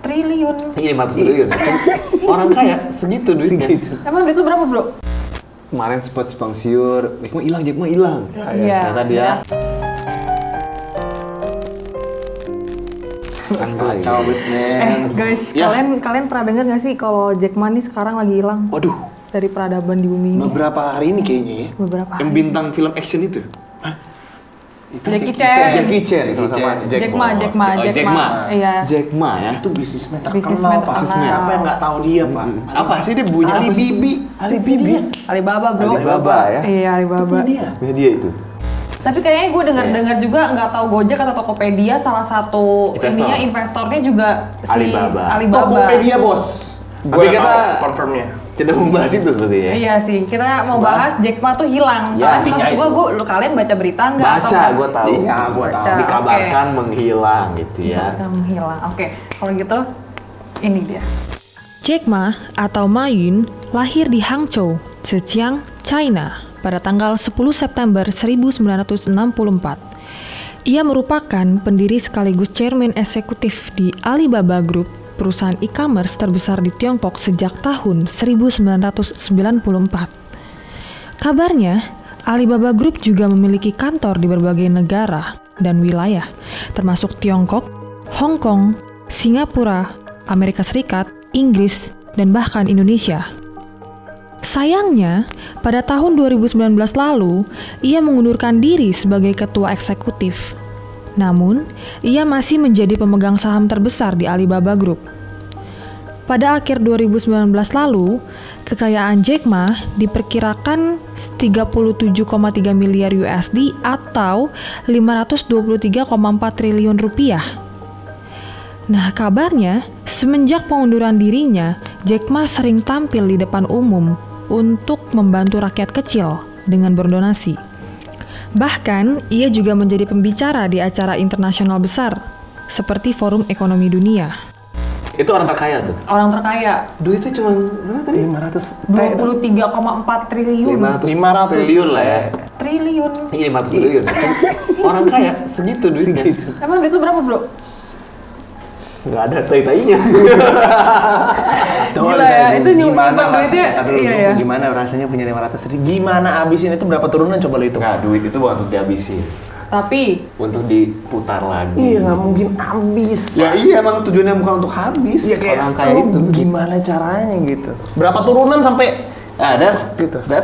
triliun. 500 triliun. Orang kaya segitu duitnya. Emang duit lu berapa, Bro? Kemarin sempat simpang siur, Jack Ma hilang. Iya. Ternyata dia kan kacau duitnya. Guys, Ya. kalian pernah dengar nggak sih kalau Jack Ma nih sekarang lagi hilang Waduh, dari peradaban di bumi ini? Beberapa hari ini kayaknya ya. Beberapa yang hari. bintang film action itu. Jackie Chan. Jackie Chan sama-sama Jack Ma. Iya. Jack Ma ya. Itu bisnismen Bisnismen terkenal, Pak. terkenal. Siapa yang nggak tahu dia, Pak? Apa sih dia punya Ali Bibi. Alibaba, Bro. Alibaba ya. Iya, Alibaba. Dia. Dia itu. Tapi kayaknya gue dengar juga nggak tahu Gojek atau Tokopedia salah satu Investor. investornya juga si Alibaba. Tokopedia, Bos. Tapi kita confirmnya. tidak membahas itu seperti ya. Iya sih, kita mau bahas Jack Ma tuh hilang. Ya, Kalian kalian baca berita nggak? Baca, gue tahu. Iya, gua Baca. tahu. Dikabarkan menghilang gitu ya. Udah menghilang. Oke, kalau gitu ini dia. Jack Ma atau Ma Yun lahir di Hangzhou, Zhejiang, China pada tanggal 10 September 1964. Ia merupakan pendiri sekaligus chairman eksekutif di Alibaba Group, perusahaan e-commerce terbesar di Tiongkok sejak tahun 1994. Kabarnya, Alibaba Group juga memiliki kantor di berbagai negara dan wilayah, termasuk Tiongkok, Hong Kong, Singapura, Amerika Serikat, Inggris, dan bahkan Indonesia. Sayangnya, pada tahun 2019 lalu, ia mengundurkan diri sebagai ketua eksekutif. Namun, ia masih menjadi pemegang saham terbesar di Alibaba Group. Pada akhir 2019 lalu, kekayaan Jack Ma diperkirakan 37,3 miliar USD atau 523,4 triliun rupiah. Nah, kabarnya semenjak pengunduran dirinya, Jack Ma sering tampil di depan umum untuk membantu rakyat kecil dengan berdonasi. Bahkan, ia juga menjadi pembicara di acara internasional besar, seperti Forum Ekonomi Dunia. Itu orang terkaya tuh. Orang terkaya, Duitnya cuma berapa tadi? 23,4 triliun. 500 triliun lah ya. Triliun. 500 triliun. Orang kaya segitu duitnya. Emang duit lu berapa, Bro? Nggak ada tai-tainya. Gila ya, itu nyumbang duitnya. Iya ya. Gimana rasanya punya 500 ribu? Gimana abisin itu berapa turunan coba lo hitung? Nggak, duit itu bukan untuk dihabisin. Tapi Untuk diputar lagi. Iya, nggak mungkin habis. Ya iya, emang tujuannya bukan untuk habis. Iya, kayak orang kaya lu itu. gimana caranya gitu? Berapa turunan sampai That's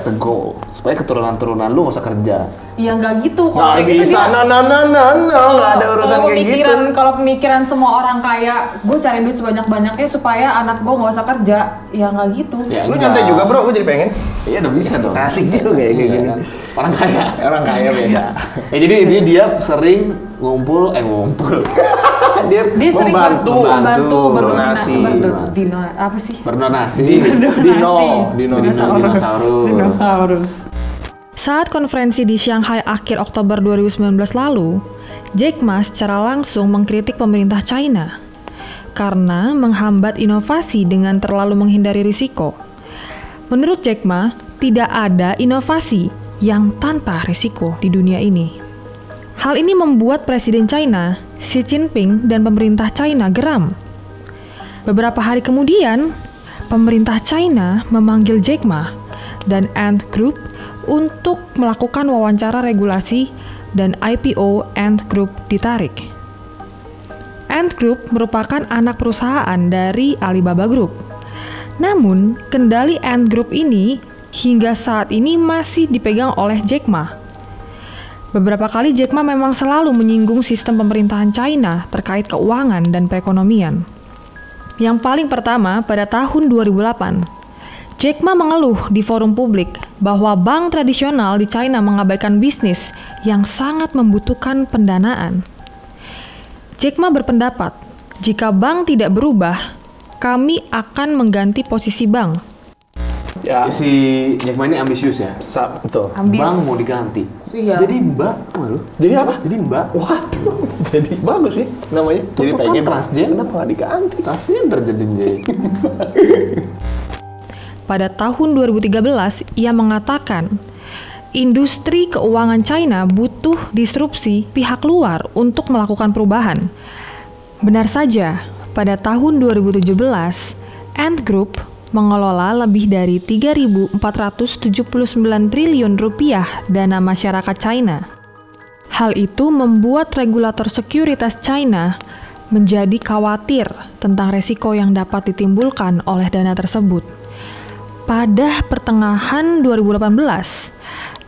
the goal. Supaya keturunan-turunan lu nggak usah kerja. ya nggak gitu. Kalau nggak kayak gitu bisa? dia- Nggak ada urusan kalau kayak gitu. Kalau pemikiran semua orang kaya, gue cari duit sebanyak-banyaknya supaya anak gue nggak usah kerja. Ya nggak gitu. Ya, Lu enggak. nyantai juga, Bro, gue jadi pengen. Iya, udah bisa dong. Asik juga kayak Iya, gini. kan? Orang kaya. Orang kaya beda. Ya jadi dia sering ngumpul. Dia sering membantu berdonasi. donasi. Apa sih? Berdonasi. Dinosaurus. Saat konferensi di Shanghai akhir Oktober 2019 lalu, Jack Ma secara langsung mengkritik pemerintah China karena menghambat inovasi dengan terlalu menghindari risiko. Menurut Jack Ma, tidak ada inovasi yang tanpa risiko di dunia ini. Hal ini membuat Presiden China, Xi Jinping, dan pemerintah China geram. Beberapa hari kemudian, pemerintah China memanggil Jack Ma dan Ant Group untuk melakukan wawancara regulasi dan IPO Ant Group ditarik. Ant Group merupakan anak perusahaan dari Alibaba Group. Namun, kendali Ant Group ini hingga saat ini masih dipegang oleh Jack Ma. Beberapa kali Jack Ma memang selalu menyinggung sistem pemerintahan China terkait keuangan dan perekonomian. Yang paling pertama pada tahun 2008, Jack Ma mengeluh di forum publik bahwa bank tradisional di China mengabaikan bisnis yang sangat membutuhkan pendanaan. Jack Ma berpendapat, jika bank tidak berubah, kami akan mengganti posisi bank. Ya, Si Jack Ma ini ambisius ya. betul. Ambis. Bank mau diganti. Iya. Jadi Mbak, malu. Jadi apa? Jadi Mbak. Wah, jadi bagus sih namanya. Jadi pengen transgender. Kenapa nggak diganti? Transgender jadinya. Pada tahun 2013, ia mengatakan, industri keuangan China butuh disrupsi pihak luar untuk melakukan perubahan. Benar saja, pada tahun 2017, Ant Group mengelola lebih dari 3.479 triliun rupiah dana masyarakat China. Hal itu membuat regulator sekuritas China menjadi khawatir tentang resiko yang dapat ditimbulkan oleh dana tersebut. Pada pertengahan 2018,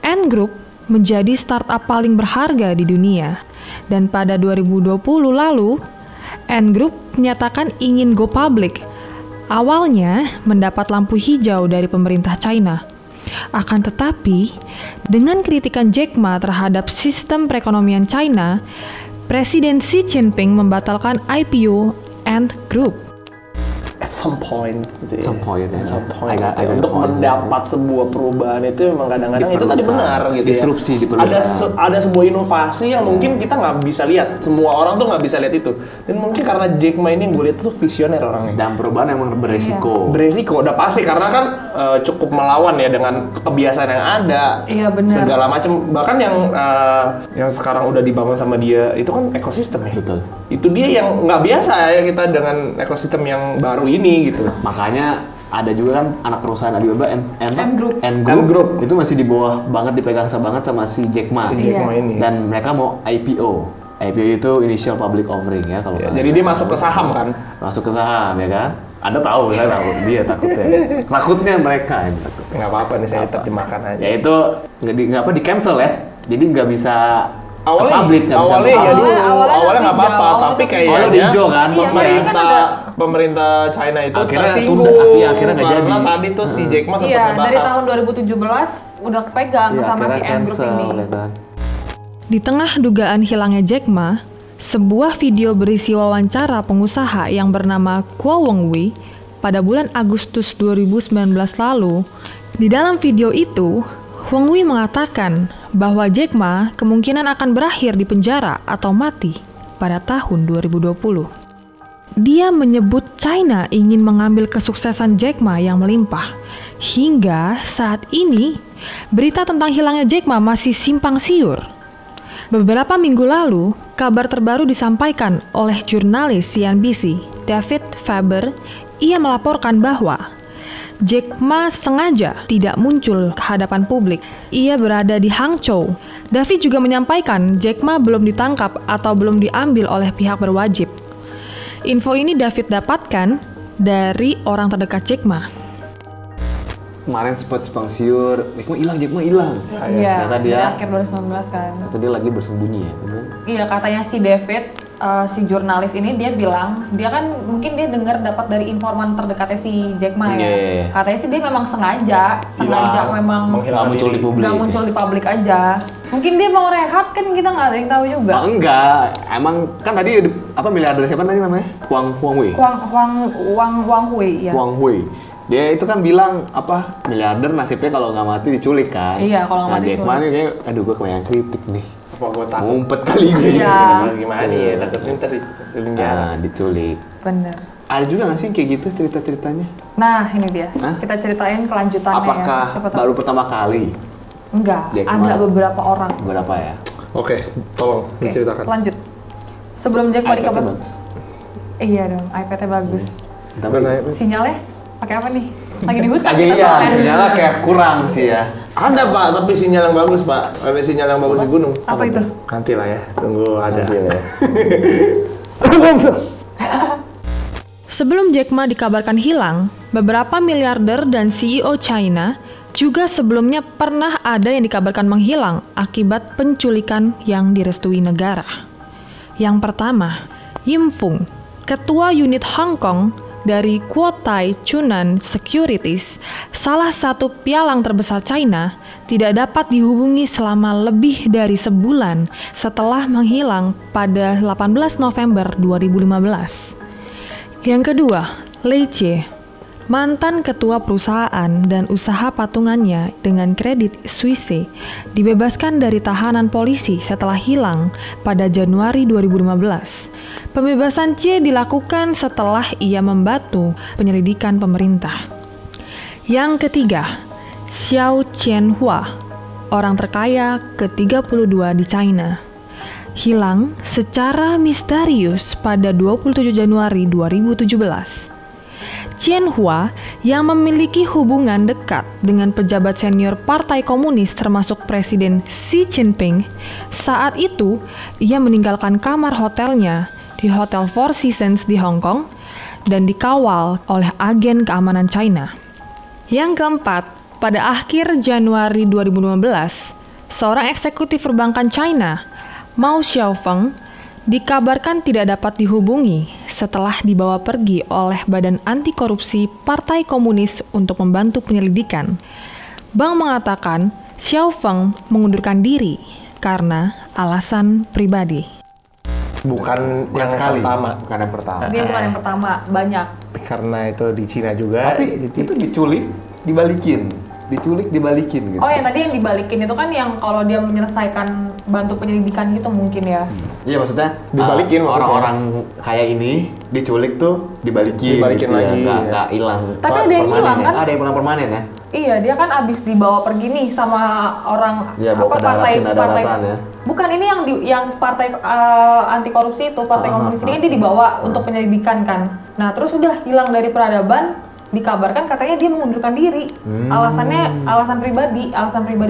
Ant Group menjadi startup paling berharga di dunia. Dan pada 2020 lalu, Ant Group menyatakan ingin go public. Awalnya mendapat lampu hijau dari pemerintah China. Akan tetapi, dengan kritikan Jack Ma terhadap sistem perekonomian China, Presiden Xi Jinping membatalkan IPO Ant Group. At some point gitu ya. Some point, ya. At some point. I got Untuk point. mendapat sebuah perubahan itu memang kadang-kadang itu tadi benar gitu Disrupsi ya. diperlukan. Ada sebuah inovasi yang mungkin kita nggak bisa lihat. Semua orang tuh nggak bisa lihat itu. Dan mungkin karena Jack Ma ini yang gue lihat tuh visioner orangnya. Dan perubahan emang beresiko. Beresiko udah pasti karena kan cukup melawan ya dengan kebiasaan yang ada. Iya, benar. Segala macam bahkan yang sekarang udah dibangun sama dia itu kan ekosistem ya. Betul. Itu dia yang nggak biasa ya kita dengan ekosistem yang baru ini gitu. Makanya ada juga kan anak perusahaan Alibaba Ant Group. Ant Ant Group. Itu masih di bawah banget, dipegang banget sama si Jack Ma. Si Jack Ma ini. Dan mereka mau IPO. IPO itu initial public offering ya kalau Ya, kalian jadi dia masuk ke saham kan. masuk ke saham ya kan. Saya tahu dia takutnya mereka ini takut. Nggak apa-apa nih saya terjemahkan aja. Ya itu nggak di cancel ya. Jadi nggak bisa Awalnya, public, nggak bisa awalnya ya dulu, Awalnya awalnya nggak hijau, apa-apa, awalnya tapi hijau. kayaknya Awalnya hijau kan? Iya, pemerintah China itu Akhirnya tersinggung. tunda, iya, akhirnya nggak karena jadi. tadi tuh si Jack Ma sempat Iya, ngebahas. dari tahun 2017 udah kepegang Iya, sama si akhirnya Ant Group cancel, ini. ya kan? Di tengah dugaan hilangnya Jack Ma, sebuah video berisi wawancara pengusaha yang bernama Kuo Wengwei pada bulan Agustus 2019 lalu. Di dalam video itu, Wengwei mengatakan bahwa Jack Ma kemungkinan akan berakhir di penjara atau mati pada tahun 2020. Dia menyebut China ingin mengambil kesuksesan Jack Ma yang melimpah. Hingga saat ini, berita tentang hilangnya Jack Ma masih simpang siur. Beberapa minggu lalu, kabar terbaru disampaikan oleh jurnalis CNBC, David Faber. Ia melaporkan bahwa Jack Ma sengaja tidak muncul ke hadapan publik. Ia berada di Hangzhou. David juga menyampaikan Jack Ma belum ditangkap atau belum diambil oleh pihak berwajib. Info ini David dapatkan dari orang terdekat Jack Ma. Kemarin sempat simpang siur, Jack Ma hilang. Iya, Ternyata di dia, akhir 2019 kan. ternyata dia lagi bersembunyi ya. Bener? Iya, katanya si David, si jurnalis ini dia bilang, dia kan mungkin dia dengar dapat dari informan terdekatnya si Jack Ma ya. Iya. Katanya sih dia memang sengaja memang Nggak muncul di publik. nggak muncul di publik aja. Mungkin dia mau rehat kan kita nggak ada yang tahu juga. Oh, enggak, emang kan tadi miliarder siapa tadi namanya? Huang Wei. Wang Hui ya. Huang Hui. Dia itu kan bilang miliarder nasibnya kalau nggak mati diculik kan. Iya, kalau nggak mati Jack Ma ini kayak, aduh gue kebanyakan kritik nih. Apa gue takut? Ngumpet kali gue. Iya. Gimana nih ya, takutnya ntar di penjara. Nah, diculik. Bener. Ada juga nggak sih kayak gitu cerita-ceritanya? Nah ini dia. Hah? Kita ceritain kelanjutannya Apakah ya. Siapa tahu. baru pertama kali? Enggak. Jack Ada Ma? beberapa orang. Berapa ya? Oke, tolong Oke, diceritakan. lanjut. Sebelum Jack Ma iPad-nya dikabar. bagus. Iya dong, iPad-nya bagus. Tapi Sinyalnya pakai apa nih? Lagi di hutan. agak kita iya, soalnya. sinyalnya kayak kurang sih ya. Ada Pak, tapi sinyal yang bagus Pak. Ada sinyal yang bagus di gunung. Apa itu? Nanti lah ya, tunggu ada. Nanti lah ya. Sebelum Jack Ma dikabarkan hilang, beberapa miliarder dan CEO China juga sebelumnya pernah ada yang dikabarkan menghilang akibat penculikan yang direstui negara. Yang pertama, Yim Fung, ketua unit Hong Kong dari Guotai Junan Securities, salah satu pialang terbesar China, tidak dapat dihubungi selama lebih dari sebulan setelah menghilang pada 18 November 2015. Yang kedua, Lei Jie, mantan ketua perusahaan dan usaha patungannya dengan kredit Suisse, dibebaskan dari tahanan polisi setelah hilang pada Januari 2015. Pembebasan Jie dilakukan setelah ia membantu penyelidikan pemerintah. Yang ketiga, Xiao Qianhua, orang terkaya ke-32 di China. hilang secara misterius pada 27 Januari 2017. Tianhua yang memiliki hubungan dekat dengan pejabat senior Partai Komunis termasuk Presiden Xi Jinping, saat itu ia meninggalkan kamar hotelnya di Hotel Four Seasons di Hong Kong dan dikawal oleh agen keamanan China. Yang keempat, pada akhir Januari 2015, seorang eksekutif perbankan China, Mao Xiaofeng, dikabarkan tidak dapat dihubungi setelah dibawa pergi oleh Badan Anti Korupsi Partai Komunis untuk membantu penyelidikan. Bank mengatakan Xiaofeng mengundurkan diri karena alasan pribadi. Bukan yang pertama. Bukan yang pertama. Dia bukan yang pertama, banyak. Karena itu di Cina juga. Tapi itu diculik, dibalikin. Diculik, dibalikin gitu. Oh, yang tadi yang dibalikin itu kan yang kalau dia menyelesaikan bantu penyelidikan gitu mungkin ya. Iya, maksudnya Dibalikin maksudnya. orang-orang kayak ini diculik tuh dibalikin Dibalikin gitu lagi, ya. ya. Nggak hilang. Tapi ada yang permanen hilang ya? kan? Ada yang hilang permanen ya? Iya, dia kan abis dibawa pergi nih sama orang Iya, bawa ke darat, Cina daratan ya. Bukan ini yang partai anti korupsi itu, partai komunis ini kan dia dibawa untuk penyelidikan kan. Nah, terus udah hilang dari peradaban, dikabarkan katanya dia mengundurkan diri. Alasannya alasan pribadi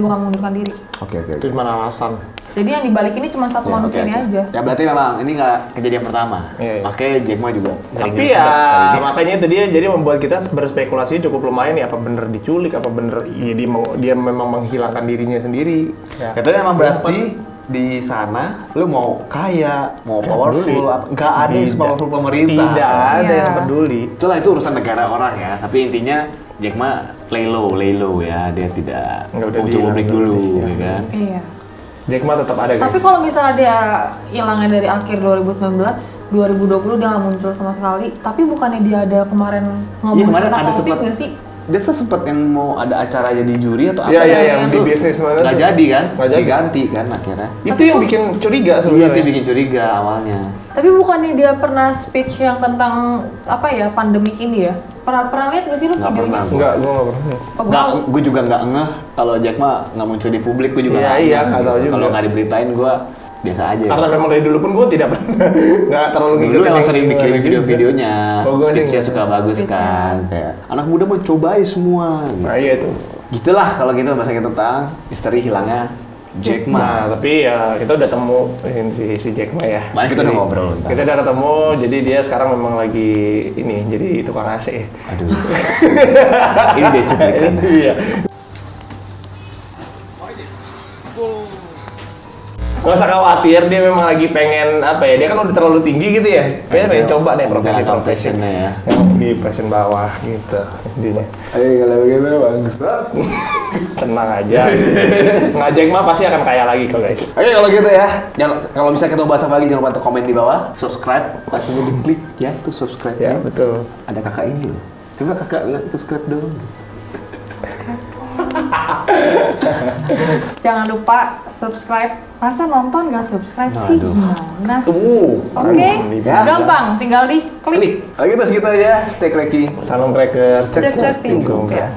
bukan mengundurkan diri. Oke. Itu cuma alasan. Jadi yang dibalik ini cuma satu manusia ini aja. Ya berarti memang ini nggak kejadian pertama. Iya. Makanya Jack Ma juga. Tapi ya makanya itu dia jadi membuat kita berspekulasi cukup lumayan ya, apa bener diculik, apa bener ya, dia memang menghilangkan dirinya sendiri. Ya. Katanya memang berarti di sana lu mau kaya, mau powerful, nggak ada yang powerful pemerintah. Tidak ada Iya. yang peduli. Itulah itu urusan negara orang ya. Tapi intinya Jack Ma lay low ya. Dia tidak Nggak udah mau coba break dihilang, dulu, iya. ya kan? Iya. Jack Ma tetap ada guys. Tapi kalau misalnya dia hilangnya dari akhir 2019, 2020 dia nggak muncul sama sekali. Tapi bukannya dia ada kemarin ngomong Iya, kemarin tentang ada COVID sempat nggak sih? dia tuh sempat yang mau ada acara jadi juri atau apa? Iya, gitu. yang di Itu bisnis mana nggak tuh? jadi kan? Nggak jadi. Diganti kan akhirnya. Itu yang bikin curiga Iya, sebenarnya. itu bikin curiga awalnya. Tapi bukannya dia pernah speech yang tentang apa ya, pandemik ini ya? Pernah lihat nggak sih lu Nggak videonya? pernah. Enggak, gua nggak pernah. Oh, Nggak, gua- gue juga nggak ngeh kalau Jack Ma nggak muncul di publik, gue juga Iya, nggak iya, ngeh nggak tahu gitu. juga. Kalau nggak diberitain gue biasa aja. Karena memang dari dulu pun gua tidak pernah nggak terlalu dulu ngikutin emang yang sering bikin luar video-videonya, Oh, gua sih speech-nya nggak. suka bagus Speech-nya. kan, kayak anak muda mau cobain semua. Gitu. Nah iya itu. Gitulah kalau gitu bahasa kita tentang misteri hilangnya Jack Ma. Nah tapi ya kita udah temu si Jack Ma ya. Makanya kita udah Jadi, ngobrol ntar. Kita udah ketemu, jadi dia sekarang memang lagi ini jadi tukang AC. Aduh, ini dia cuplikan. Iya. Gak usah khawatir, dia memang lagi pengen apa ya, dia kan udah terlalu tinggi gitu ya. Dia pengen coba deh profesi-profesi profesinya ya. yang di presiden bawah gitu intinya. Ayo kalau begitu bangsat. Tenang aja. Ngajak mah pasti akan kaya lagi kok guys. Oke kalau gitu ya, jangan, kalau bisa kita bahas apa lagi jangan lupa untuk komen di bawah, subscribe, langsung diklik ya tuh subscribe Ya betul. Ada kakak ini loh, coba kakak bilang subscribe dong. Jangan lupa subscribe. Masa nonton nggak subscribe sih? Aduh. Gimana? Tuh, Oke, ya. gampang. Tinggal di klik. klik. Kalau gitu segitu aja, stay cracky. Salam cracker. Cek-cek tinggung. ya.